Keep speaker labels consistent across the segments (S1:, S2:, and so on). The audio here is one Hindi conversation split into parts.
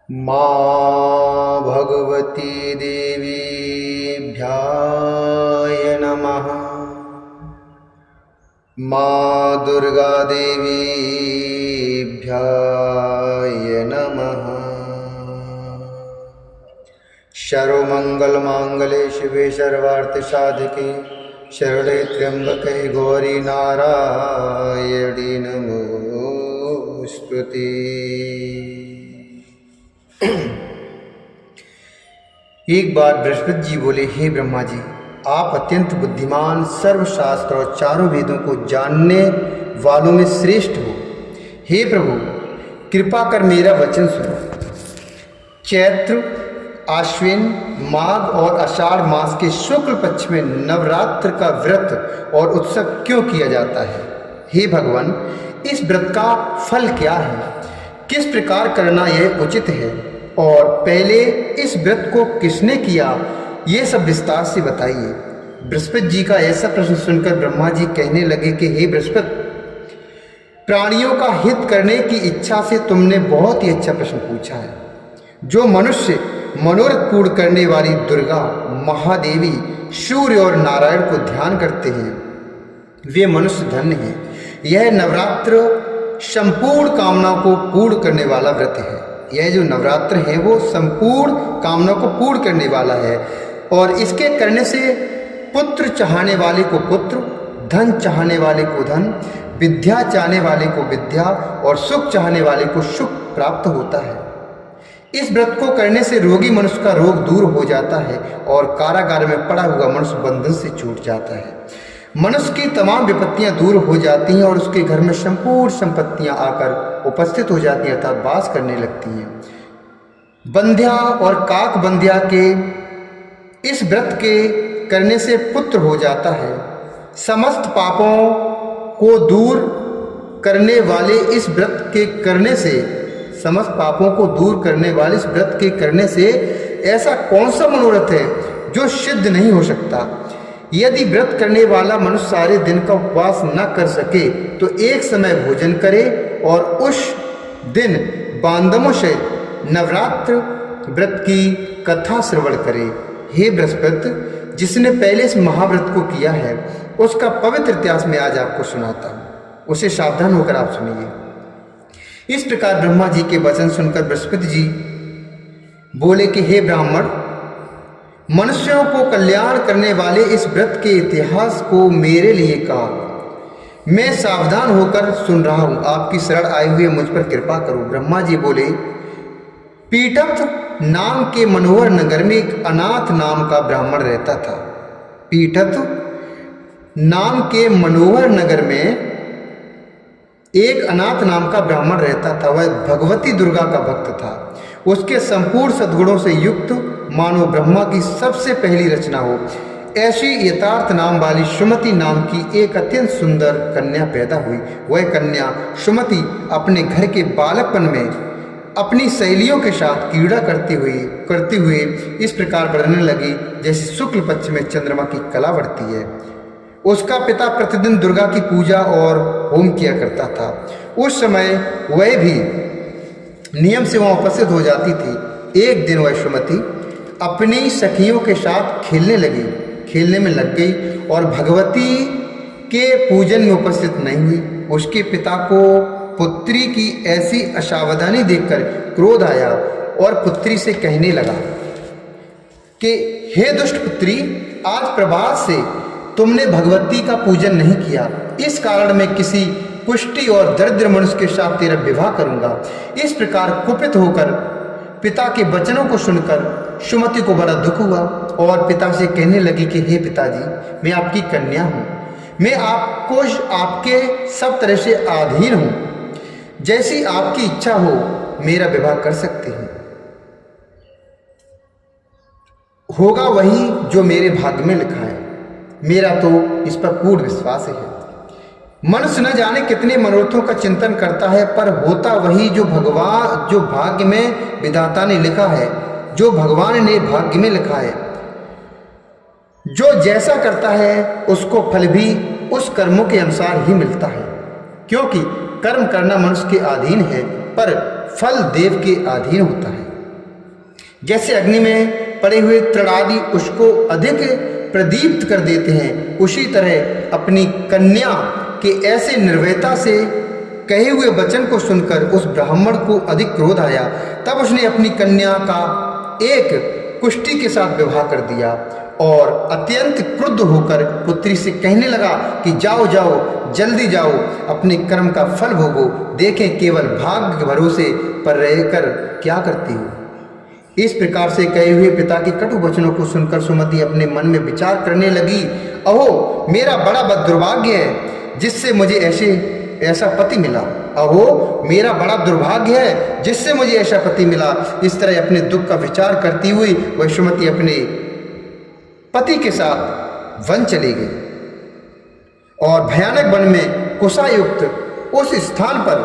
S1: माँ भगवती देवीभ्याय नमः। माँ दुर्गा देवीभ्याय नमः। सर्वमंगलमांगल्ये शिवे सर्वार्थसाधके शरणे त्र्यंबके गौरी नारायणी नमोस्तुते। एक बार बृहस्पति जी बोले, हे ब्रह्मा जी, आप अत्यंत बुद्धिमान, सर्वशास्त्र और चारों वेदों को जानने वालों में श्रेष्ठ हो। हे प्रभु, कृपा कर मेरा वचन सुनो। चैत्र, आश्विन, माघ और आषाढ़ मास के शुक्ल पक्ष में नवरात्र का व्रत और उत्सव क्यों किया जाता है? हे भगवान, इस व्रत का फल क्या है? किस प्रकार करना यह उचित है? और पहले इस व्रत को किसने किया, ये सब विस्तार से बताइए। बृहस्पति जी का ऐसा प्रश्न सुनकर ब्रह्मा जी कहने लगे कि हे बृहस्पति, प्राणियों का हित करने की इच्छा से तुमने बहुत ही अच्छा प्रश्न पूछा है। जो मनुष्य मनोरथ पूर्ण करने वाली दुर्गा, महादेवी, सूर्य और नारायण को ध्यान करते हैं, वे मनुष्य धन्य हैं। यह नवरात्र संपूर्ण कामनाओं को पूर्ण करने वाला व्रत है। यह जो नवरात्र है वो संपूर्ण कामनाओं को पूर्ण करने वाला है, और इसके करने से पुत्र चाहने वाले को पुत्र, धन चाहने वाले को धन, विद्या चाहने वाले को विद्या और सुख चाहने वाले को सुख प्राप्त होता है। इस व्रत को करने से रोगी मनुष्य का रोग दूर हो जाता है और कारागार में पड़ा हुआ मनुष्य बंधन से छूट जाता है। मनुष्य की तमाम विपत्तियां दूर हो जाती हैं और उसके घर में संपूर्ण संपत्तियां आकर उपस्थित हो जाती हैं, अर्थात वास करने लगती हैं। बंध्या और काक बंध्या के इस व्रत के करने से पुत्र हो जाता है। समस्त पापों को दूर करने वाले इस व्रत के करने से समस्त पापों को दूर करने वाले इस व्रत के करने से ऐसा कौन सा मनोरथ है जो सिद्ध नहीं हो सकता? यदि व्रत करने वाला मनुष्य सारे दिन का उपवास न कर सके तो एक समय भोजन करे और उस दिन बांधवों से नवरात्र व्रत की कथा श्रवण करे। हे बृहस्पति, जिसने पहले इस महाव्रत को किया है उसका पवित्र इतिहास में आज आपको सुनाता हूँ, उसे सावधान होकर आप सुनिए। इस प्रकार ब्रह्मा जी के वचन सुनकर बृहस्पति जी बोले कि हे ब्राह्मण, मनुष्यों को कल्याण करने वाले इस व्रत के इतिहास को मेरे लिए कहा। मैं सावधान होकर सुन रहा हूं, आपकी शरण आए हुए मुझ पर कृपा करो। ब्रह्मा जी बोले, पीटथ नाम के मनोहर नगर में एक अनाथ नाम का ब्राह्मण रहता था। पीटथ नाम के मनोहर नगर में एक अनाथ नाम का ब्राह्मण रहता था। वह भगवती दुर्गा का भक्त था। उसके संपूर्ण सद्गुणों से युक्त मानो ब्रह्मा की सबसे पहली रचना हो ऐसी यथार्थ नाम वाली सुमति नाम की एक अत्यंत सुंदर कन्या पैदा हुई। वह कन्या सुमति अपने घर के बालकपन में अपनी सहेलियों के साथ क्रीड़ा करते हुए इस प्रकार बढ़ने लगी जैसे शुक्ल पक्ष में चंद्रमा की कला बढ़ती है। उसका पिता प्रतिदिन दुर्गा की पूजा और होम किया करता था। उस समय वह भी नियम से वहाँ उपस्थित हो जाती थी। एक दिन वह सुमति अपनी सखियों के साथ खेलने में लग गई और भगवती के पूजन में उपस्थित नहीं हुई। उसके पिता को पुत्री की ऐसी असावधानी देखकर क्रोध आया और पुत्री से कहने लगा कि हे दुष्ट पुत्री, आज प्रभात से तुमने भगवती का पूजन नहीं किया, इस कारण मैं किसी कुष्ठी और दरिद्र मनुष्य के साथ तेरा विवाह करूंगा। इस प्रकार कुपित होकर पिता के वचनों को सुनकर सुमति को बड़ा दुख हुआ और पिता से कहने लगी कि हे पिताजी, मैं आपकी कन्या हूँ, मैं आपको आपके सब तरह से अधीन हूँ, जैसी आपकी इच्छा हो मेरा विवाह कर सकते हैं। होगा वही जो मेरे भाग्य में लिखा है, मेरा तो इस पर पूर्ण विश्वास है। मनुष्य न जाने कितने मनोरथों का चिंतन करता है, पर होता वही जो भाग्य में विधाता ने लिखा है, जो भगवान ने भाग्य में लिखा है। जो जैसा करता है उसको फल भी उस कर्मों के अनुसार ही मिलता है, क्योंकि कर्म करना मनुष्य के अधीन है पर फल देव के अधीन होता है। जैसे अग्नि में पड़े हुए तृणादि उसको अधिक प्रदीप्त कर देते हैं, उसी तरह अपनी कन्या के ऐसे निर्भयता से कहे हुए वचन को सुनकर उस ब्राह्मण को अधिक क्रोध आया। तब उसने अपनी कन्या का एक कुष्ठी के साथ विवाह कर दिया और अत्यंत क्रुद्ध होकर पुत्री से कहने लगा कि जाओ जाओ, जल्दी जाओ, अपने कर्म का फल भोगो, देखें केवल भाग्य के भरोसे पर रहकर क्या करती हो। इस प्रकार से कहे हुए पिता के कटु वचनों को सुनकर सुमति अपने मन में विचार करने लगी, अहो मेरा बड़ा दुर्भाग्य है जिससे मुझे ऐसा पति मिला। अहो मेरा बड़ा दुर्भाग्य है जिससे मुझे ऐसा पति मिला। इस तरह अपने दुख का विचार करती हुई वह सुमति अपने पति के साथ वन चली गई और भयानक वन में कुशायुक्त उस स्थान पर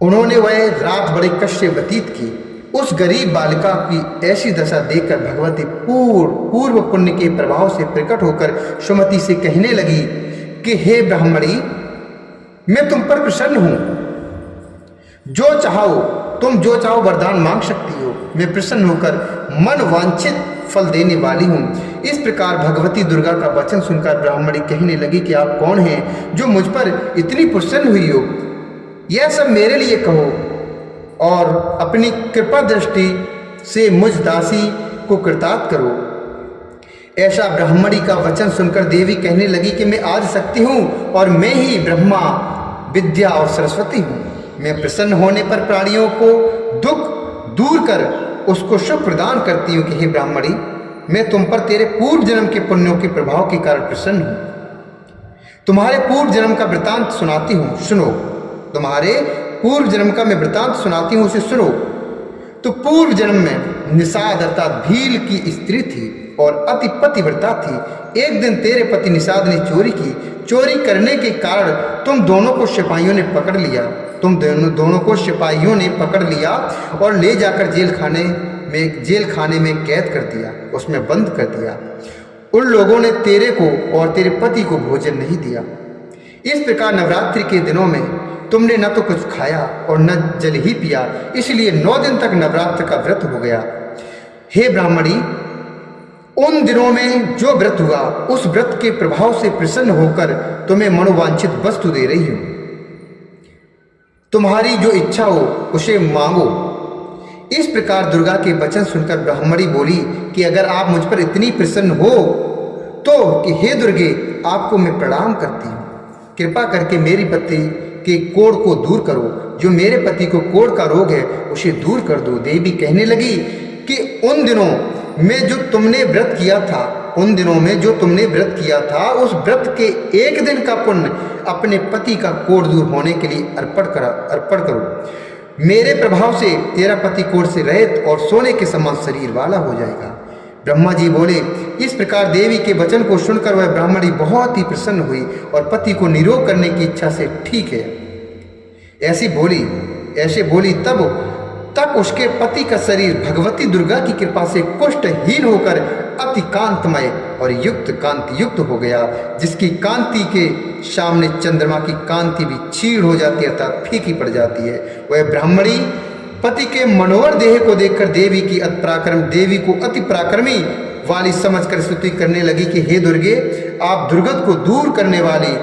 S1: उन्होंने वह रात बड़े कष्ट से व्यतीत की। उस गरीब बालिका की ऐसी दशा देखकर भगवती पूर्व पुण्य के प्रभाव से प्रकट होकर सुमति से कहने लगी कि हे ब्राह्मणी, मैं तुम पर प्रसन्न हूं, तुम जो चाहो वरदान मांग सकती हो। मैं प्रसन्न होकर मन वांछित फल देने वाली हूं। इस प्रकार भगवती दुर्गा का वचन सुनकर ब्राह्मणी कहने लगी कि आप कौन हैं जो मुझ पर इतनी प्रसन्न हुई हो। यह सब मेरे लिए कहो और अपनी कृपा दृष्टि से मुझ दासी को कृतार्थ करो। ऐसा ब्राह्मणी का वचन सुनकर देवी कहने लगी कि मैं आज शक्ति हूँ और मैं ही ब्रह्मा, विद्या और सरस्वती हूँ। मैं प्रसन्न होने पर प्राणियों को दुख दूर कर उसको सुख प्रदान करती हूँ कि हे ब्राह्मणी, मैं तुम पर तेरे पूर्व जन्म के पुण्यों के प्रभाव के कारण प्रसन्न हूँ। तुम्हारे पूर्व जन्म का वृतांत सुनाती हूँ, सुनो। तुम्हारे पूर्व जन्म का मैं वृतांत सुनाती हूँ, उसे सुनो। तो पूर्व जन्म में निषाद अर्थात भील की स्त्री थी और अति पतिव्रता थी। एक दिन तेरे पति निषाद ने चोरी की। चोरी करने के कारण तुम दोनों को सिपाहियों ने पकड़ लिया। दोनों को सिपाहियों ने पकड़ लिया और ले जाकर जेल खाने में कैद कर दिया, उसमें बंद कर दिया। उन लोगों ने तेरे को और तेरे पति को भोजन नहीं दिया। इस प्रकार नवरात्रि के दिनों में तुमने न तो कुछ खाया और न जल ही पिया, इसलिए 9 दिन तक नवरात्र का व्रत हो गया। हे ब्राह्मणी, उन दिनों में जो व्रत हुआ उस व्रत के प्रभाव से प्रसन्न होकर तुम्हें मनोवांछित वस्तु दे रही हूं। तुम्हारी जो इच्छा हो उसे मांगो। इस प्रकार दुर्गा के वचन सुनकर ब्राह्मणी बोली कि अगर आप मुझ पर इतनी प्रसन्न हो तो कि हे दुर्गे, आपको मैं प्रणाम करती हूँ। कृपा करके मेरी पति के कोढ़ को दूर करो। जो मेरे पति को कोढ़ का रोग है उसे दूर कर दो। देवी कहने लगी कि उन दिनों में जो तुमने व्रत किया था उस व्रत के एक दिन का पुण्य अपने पति का कोढ़ दूर होने के लिए अर्पण करो। मेरे प्रभाव से तेरा पति कोढ़ से रहित और सोने के समान शरीर वाला हो जाएगा। ब्रह्मा जी बोले। इस प्रकार देवी के वचन को सुनकर वह ब्राह्मणी बहुत ही प्रसन्न हुई और पति को निरोग करने की इच्छा से ठीक है ऐसे बोली तब उसके पति का शरीर भगवती दुर्गा की कृपा से कुष्ठहीन होकर अति कांतमय और कांति युक्त हो गया, जिसकी कांति के सामने चंद्रमा की कांति भी क्षीण हो जाती है अर्थात फीकी पड़ जाती है। वह ब्राह्मणी पति के मनोहर देह को देखकर देवी को अति पराक्रमी वाली समझकर स्तुति करने लगी कि हे दुर्गे, आप दुर्गत को दूर करने वाली,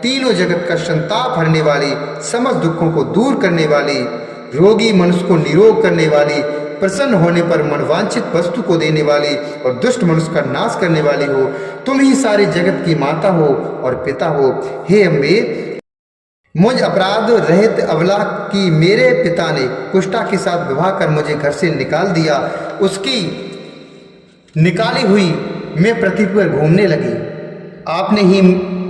S1: तीनों जगत का संताप हरने वाली, समस्त दुखों को दूर करने वाली, रोगी मनुष्य को निरोग करने वाली, प्रसन्न होने पर मनवांछित वस्तु को देने वाली और दुष्ट मनुष्य का नाश करने वाली हो। तुम ही सारे जगत की माता हो और पिता हो। हे अम्बे, मुझ अपराध रहित अबला की मेरे पिता ने कुष्ठा के साथ विवाह कर मुझे घर से निकाल दिया। उसकी निकाली हुई मैं पृथ्वी पर घूमने लगी। आपने ही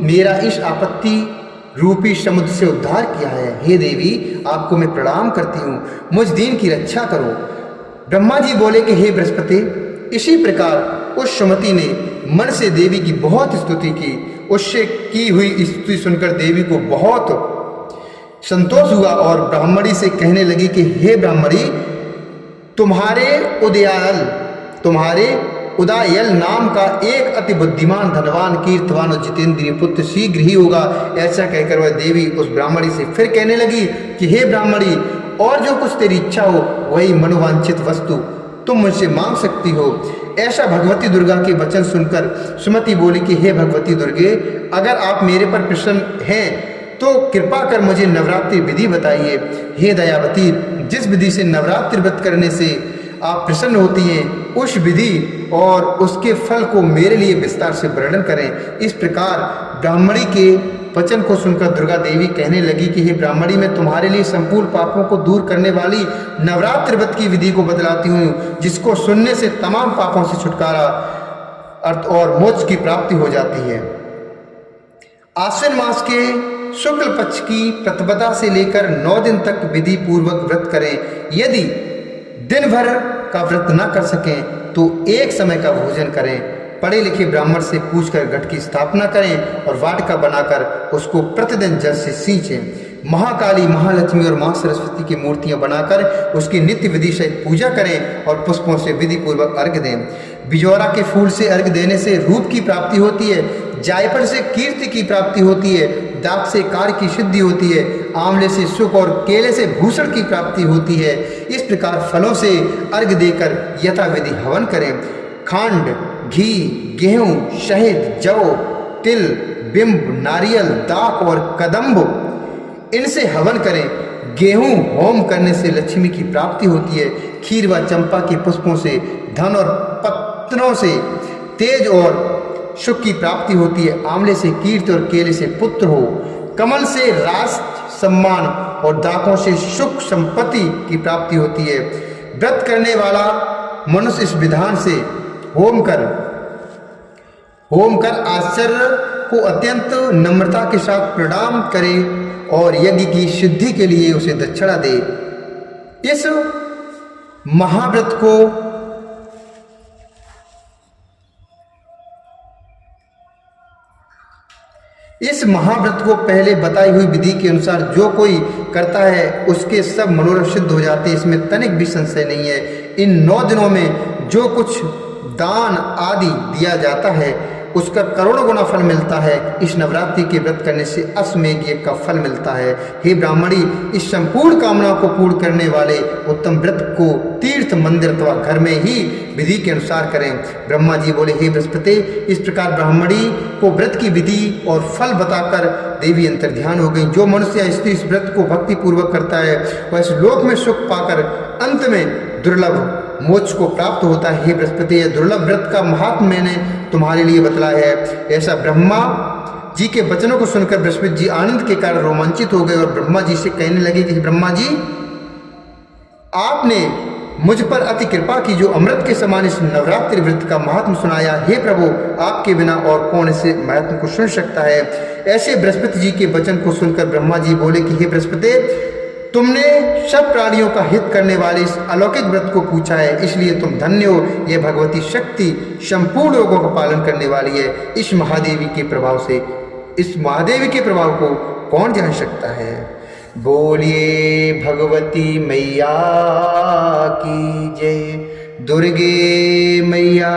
S1: मेरा इस आपत्ति रूपी समुद्र से उद्धार किया है। हे देवी, आपको मैं प्रणाम करती हूँ, मुझ दीन की रक्षा करो। ब्रह्मा जी बोले कि हे बृहस्पति, इसी प्रकार उस सुमति ने मन से देवी की बहुत स्तुति की। उससे की हुई स्तुति सुनकर देवी को बहुत संतोष हुआ और ब्राह्मणी से कहने लगी कि हे ब्राह्मणी, तुम्हारे उदायल नाम का एक अति बुद्धिमान, धनवान, कीर्तवान और जितेंद्रिय पुत्र शीघ्र ही होगा। ऐसा कहकर वह देवी उस ब्राह्मणी से फिर कहने लगी कि हे ब्राह्मणी, और जो कुछ तेरी इच्छा हो वही मनोवांछित वस्तु तुम मुझसे मांग सकती हो। ऐसा भगवती दुर्गा के वचन सुनकर सुमति बोली कि हे भगवती दुर्गे, अगर आप मेरे पर प्रसन्न हैं तो कृपा कर मुझे नवरात्रि विधि बताइए। हे दयावती, जिस विधि से नवरात्रि व्रत करने से आप प्रसन्न होती हैं उस विधि और उसके फल को मेरे लिए विस्तार से वर्णन करें। इस प्रकार ब्राह्मणी के वचन को सुनकर दुर्गा देवी कहने लगी कि हे ब्राह्मणी, मैं तुम्हारे लिए संपूर्ण पापों को दूर करने वाली नवरात्रि व्रत की विधि को बतलाती हूँ, जिसको सुनने से तमाम पापों से छुटकारा अर्थ और मोक्ष की प्राप्ति हो जाती है। आश्विन मास के शुक्ल पक्ष की प्रतिपदा से लेकर 9 दिन तक विधि पूर्वक व्रत करें। यदि दिन भर का व्रत न कर सकें तो एक समय का भोजन करें। पढ़े लिखे ब्राह्मण से पूछकर घट की स्थापना करें और वाटिका बनाकर उसको प्रतिदिन जल से सींचें। महाकाली, महालक्ष्मी और मां सरस्वती की मूर्तियां बनाकर उसकी नित्य विधि सहित पूजा करें और पुष्पों से विधि पूर्वक अर्घ्य दें। बिजौरा के फूल से अर्घ्य देने से रूप की प्राप्ति होती है, जायफल से कीर्ति की प्राप्ति होती है, दाख से कार्य की सिद्धि होती है, आंवले से सुख और केले से भूषण की प्राप्ति होती है। इस प्रकार फलों से अर्घ्य देकर यथाविधि हवन करें। खांड, घी, गेहूं, शहद, जौ, तिल, बिंब, नारियल, दाख और कदम्ब इनसे हवन करें। गेहूं होम करने से लक्ष्मी की प्राप्ति होती है। खीर व चंपा के पुष्पों से धन और पत्रों से तेज और सुख की प्राप्ति होती है। आंवले से कीर्ति और केले से पुत्र हो। कमल से राष्ट्र सम्मान और दाखों से सुख संपत्ति की प्राप्ति होती है। व्रत करने वाला मनुष्य इस विधान से होम कर आश्चर्य को अत्यंत नम्रता के साथ प्रणाम करे और यज्ञ की सिद्धि के लिए उसे दक्षिणा दे। इस महाव्रत को पहले बताई हुई विधि के अनुसार जो कोई करता है उसके सब मनोरथ सिद्ध हो जाते हैं, इसमें तनिक भी संशय नहीं है। इन 9 दिनों में जो कुछ दान आदि दिया जाता है उसका करोड़ों गुना फल मिलता है। इस नवरात्रि के व्रत करने से अश्वमेध यज्ञ का फल मिलता है। हे ब्राह्मणी, इस संपूर्ण कामना को पूर्ण करने वाले उत्तम व्रत को तीर्थ, मंदिर अथवा घर में ही विधि के अनुसार करें। ब्रह्मा जी बोले, हे बृहस्पति, इस प्रकार ब्राह्मणी को व्रत की विधि और फल बताकर देवी अंतर्ध्यान हो गई। जो मनुष्य या स्त्री इस व्रत को भक्ति पूर्वक करता है वह इस लोक में सुख पाकर अंत में दुर्लभ मोक्ष को प्राप्त होता है। हे बृहस्पति, यह दुर्लभ व्रत का महात्म मैंने तुम्हारे लिए बतलाया है। ऐसा ब्रह्मा जी के वचनों को सुनकर बृहस्पति जी आनंद के कारण रोमांचित हो गए और ब्रह्मा जी से कहने लगे कि ब्रह्मा जी, आपने मुझ पर अति कृपा की जो अमृत के समान इस नवरात्रि व्रत का महात्म सुनाया। हे प्रभु, आपके बिना और कौन इसे महात्म को सुन सकता है। ऐसे बृहस्पति जी के वचन को सुनकर ब्रह्मा जी बोले कि हे बृहस्पति, तुमने सब प्राणियों का हित करने वाले इस अलौकिक व्रत को पूछा है, इसलिए तुम धन्य हो। यह भगवती शक्ति संपूर्ण लोगों का पालन करने वाली है। इस महादेवी के प्रभाव को कौन जान सकता है। बोलिए भगवती मैया की जय, दुर्गे मैया